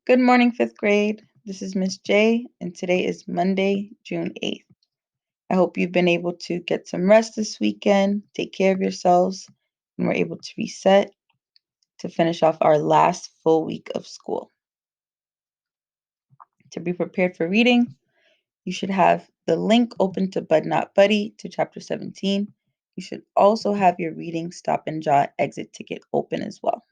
Good morning, fifth grade. This is Miss J, and today is Monday, June 8th. I hope you've been able to get some rest this weekend, take care of yourselves, and we're able to reset to finish off our last full week of school. To be prepared for reading, you should have the link open to Bud Not Buddy to chapter 17. You should also have your reading stop and jot exit ticket open as well.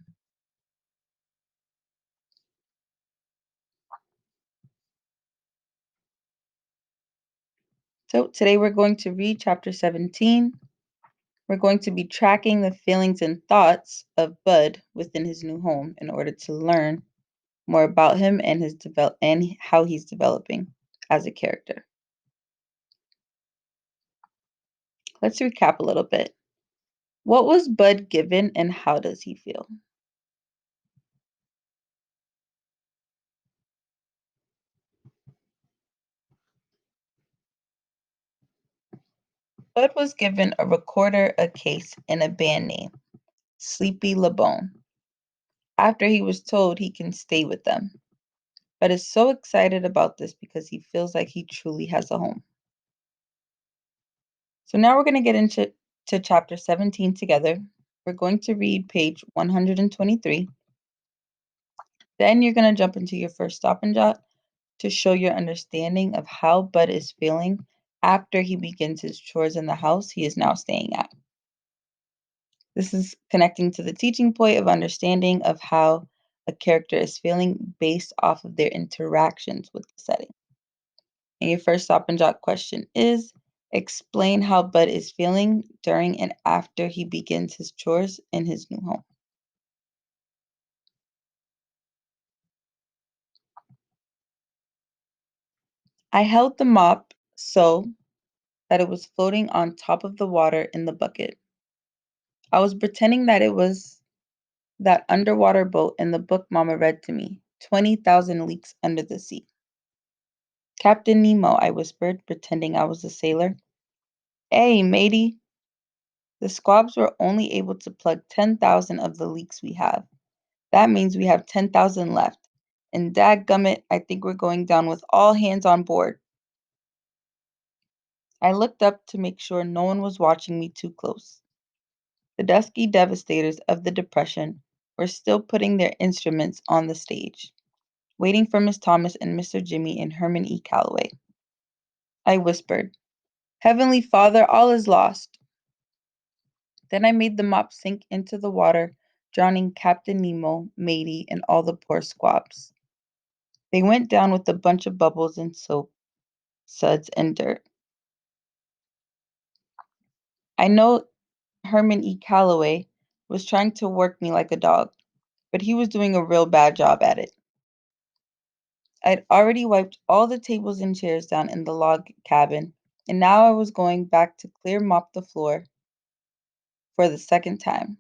So today we're going to read chapter 17. We're going to be tracking the feelings and thoughts of Bud within his new home in order to learn more about him and how he's developing as a character. Let's recap a little bit. What was Bud given and how does he feel? Bud was given a recorder, a case, and a band name, Sleepy LeBone, after he was told he can stay with them. Bud is so excited about this because he feels like he truly has a home. So now we're going to get into chapter 17 together. We're going to read page 123. Then you're going to jump into your first stop and jot to show your understanding of how Bud is feeling after he begins his chores in the house he is now staying at. This is connecting to the teaching point of understanding of how a character is feeling based off of their interactions with the setting. And your first stop and jot question is, explain how Bud is feeling during and after he begins his chores in his new home. I held the mop so that it was floating on top of the water in the bucket. I was pretending that it was that underwater boat in the book Mama read to me, 20,000 Leagues Under the Sea. Captain Nemo, I whispered, pretending I was a sailor. Hey, matey. The squabs were only able to plug 10,000 of the leaks we have. That means we have 10,000 left. And dadgummit, I think we're going down with all hands on board. I looked up to make sure no one was watching me too close. The dusky devastators of the Depression were still putting their instruments on the stage, waiting for Miss Thomas and Mr. Jimmy and Herman E. Calloway. I whispered, Heavenly Father, all is lost. Then I made the mop sink into the water, drowning Captain Nemo, Matey, and all the poor squabs. They went down with a bunch of bubbles and soap, suds, and dirt. I know Herman E. Calloway was trying to work me like a dog, but he was doing a real bad job at it. I'd already wiped all the tables and chairs down in the log cabin, and now I was going back to clear mop the floor for the second time.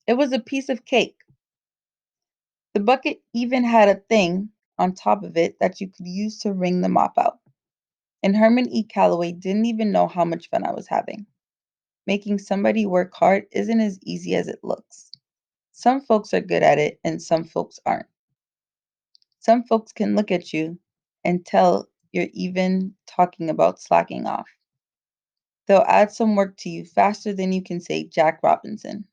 It was a piece of cake. The bucket even had a thing on top of it that you could use to wring the mop out. And Herman E. Calloway didn't even know how much fun I was having. Making somebody work hard isn't as easy as it looks. Some folks are good at it and some folks aren't. Some folks can look at you and tell you're even talking about slacking off. They'll add some work to you faster than you can say Jack Robinson.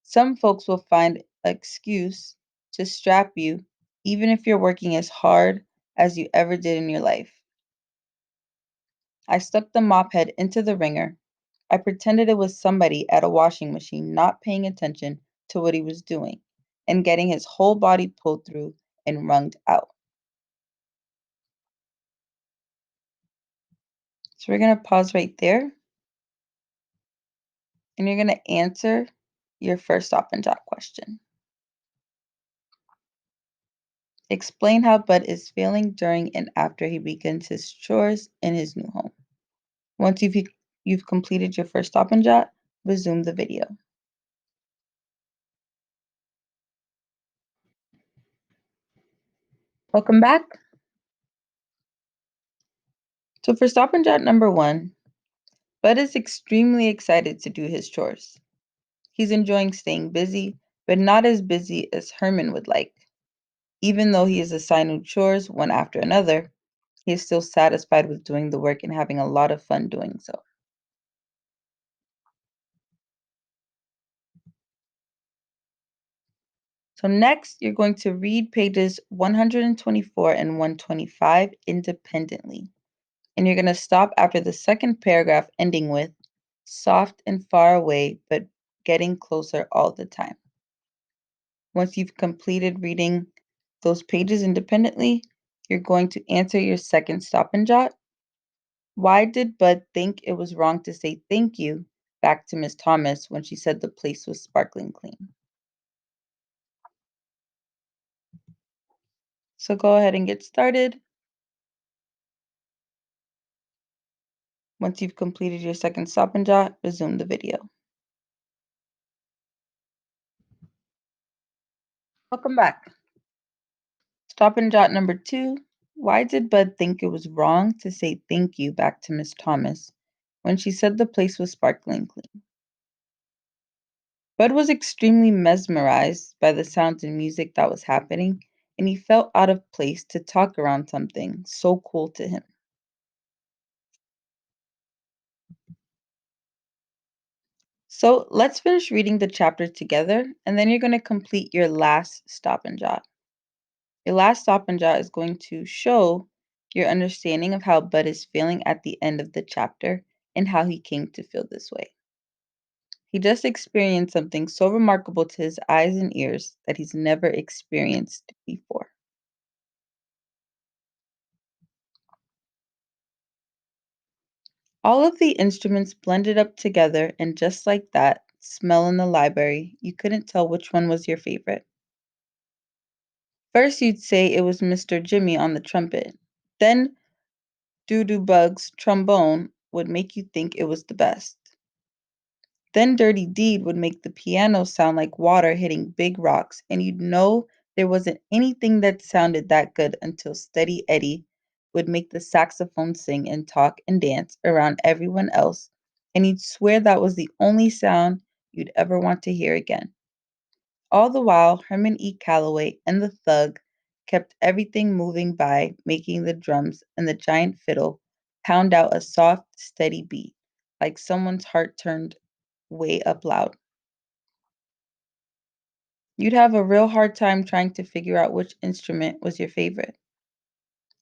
Some folks will find an excuse to strap you even if you're working as hard as you ever did in your life. I stuck the mop head into the wringer. I pretended it was somebody at a washing machine not paying attention to what he was doing and getting his whole body pulled through and wrung out. So we're going to pause right there and you're going to answer your first stop and jot question. Explain how Bud is feeling during and after he begins his chores in his new home. Once you've completed your first stop and jot, resume the video. Welcome back. So for stop and jot number 1, Bud is extremely excited to do his chores. He's enjoying staying busy, but not as busy as Herman would like. Even though he is assigned new chores one after another, he is still satisfied with doing the work and having a lot of fun doing so. So next, you're going to read pages 124 and 125 independently. And you're going to stop after the second paragraph ending with soft and far away, but getting closer all the time. Once you've completed reading those pages independently, you're going to answer your second stop and jot. Why did Bud think it was wrong to say thank you back to Miss Thomas when she said the place was sparkling clean? So go ahead and get started. Once you've completed your second stop and jot, resume the video. Welcome back. Stop and jot number 2. Why did Bud think it was wrong to say thank you back to Miss Thomas when she said the place was sparkling clean? Bud was extremely mesmerized by the sounds and music that was happening, and he felt out of place to talk around something so cool to him. So let's finish reading the chapter together, and then you're going to complete your last stop and jot. Your last stop and jot is going to show your understanding of how Bud is feeling at the end of the chapter and how he came to feel this way. He just experienced something so remarkable to his eyes and ears that he's never experienced before. All of the instruments blended up together, and just like that smell in the library, you couldn't tell which one was your favorite. First, you'd say it was Mr. Jimmy on the trumpet. Then, Doodoo Bug's trombone would make you think it was the best. Then Dirty Deed would make the piano sound like water hitting big rocks, and you'd know there wasn't anything that sounded that good until Steady Eddie would make the saxophone sing and talk and dance around everyone else, and you'd swear that was the only sound you'd ever want to hear again. All the while, Herman E. Calloway and the thug kept everything moving by, making the drums and the giant fiddle pound out a soft, steady beat, like someone's heart turned way up loud. You'd have a real hard time trying to figure out which instrument was your favorite,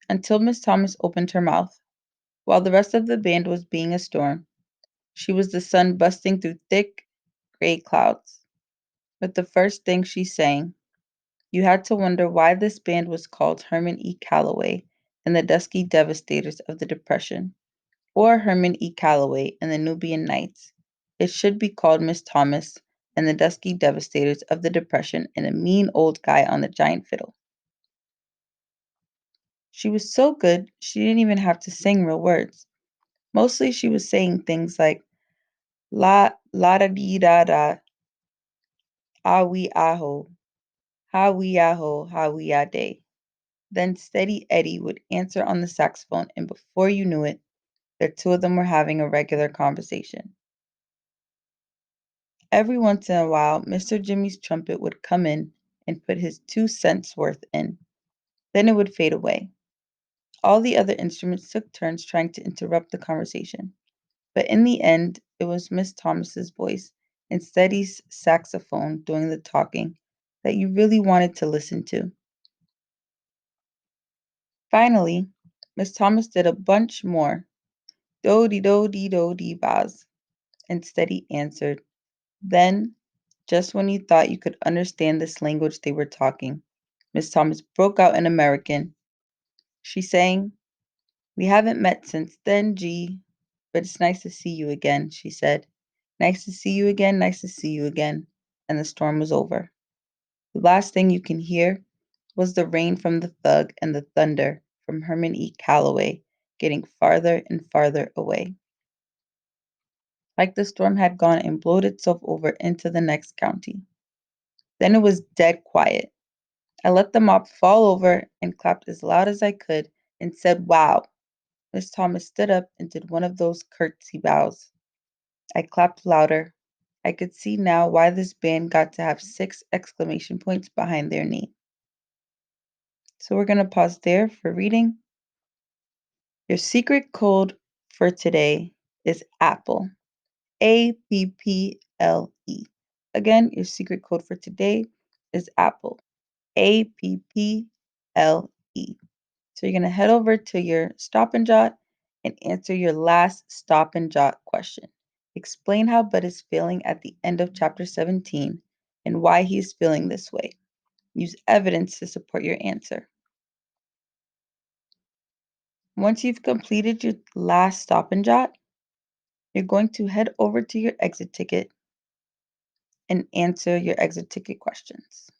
until Miss Thomas opened her mouth. While the rest of the band was being a storm, she was the sun busting through thick, gray clouds. But the first thing she sang, you had to wonder why this band was called Herman E. Calloway and the Dusky Devastators of the Depression, or Herman E. Calloway and the Nubian Knights. It should be called Miss Thomas and the Dusky Devastators of the Depression and a mean old guy on the giant fiddle. She was so good, she didn't even have to sing real words. Mostly she was saying things like la da dee da da, ah wee aho, ha wee aho, ha wee a day. Then Steady Eddie would answer on the saxophone, and before you knew it, the two of them were having a regular conversation. Every once in a while, Mr. Jimmy's trumpet would come in and put his 2 cents worth in. Then it would fade away. All the other instruments took turns trying to interrupt the conversation. But in the end, it was Miss Thomas's voice and Steady's saxophone doing the talking that you really wanted to listen to. Finally, Miss Thomas did a bunch more do dee bas, and Steady answered. Then, just when you thought you could understand this language they were talking, Miss Thomas broke out in American. She sang, "We haven't met since then, G, but it's nice to see you again," she said. "Nice to see you again, nice to see you again." And the storm was over. The last thing you can hear was the rain from the thug and the thunder from Herman E. Calloway getting farther and farther away, like the storm had gone and blowed itself over into the next county. Then it was dead quiet. I let the mop fall over and clapped as loud as I could and said, "Wow." Miss Thomas stood up and did one of those curtsy bows. I clapped louder. I could see now why this band got to have 6 exclamation points behind their name. So we're going to pause there for reading. Your secret code for today is Apple. APPLE. Again, your secret code for today is Apple. APPLE. So you're going to head over to your Stop and Jot and answer your last Stop and Jot question. Explain how Bud is feeling at the end of chapter 17 and why he is feeling this way. Use evidence to support your answer. Once you've completed your last Stop and Jot, you're going to head over to your exit ticket and answer your exit ticket questions.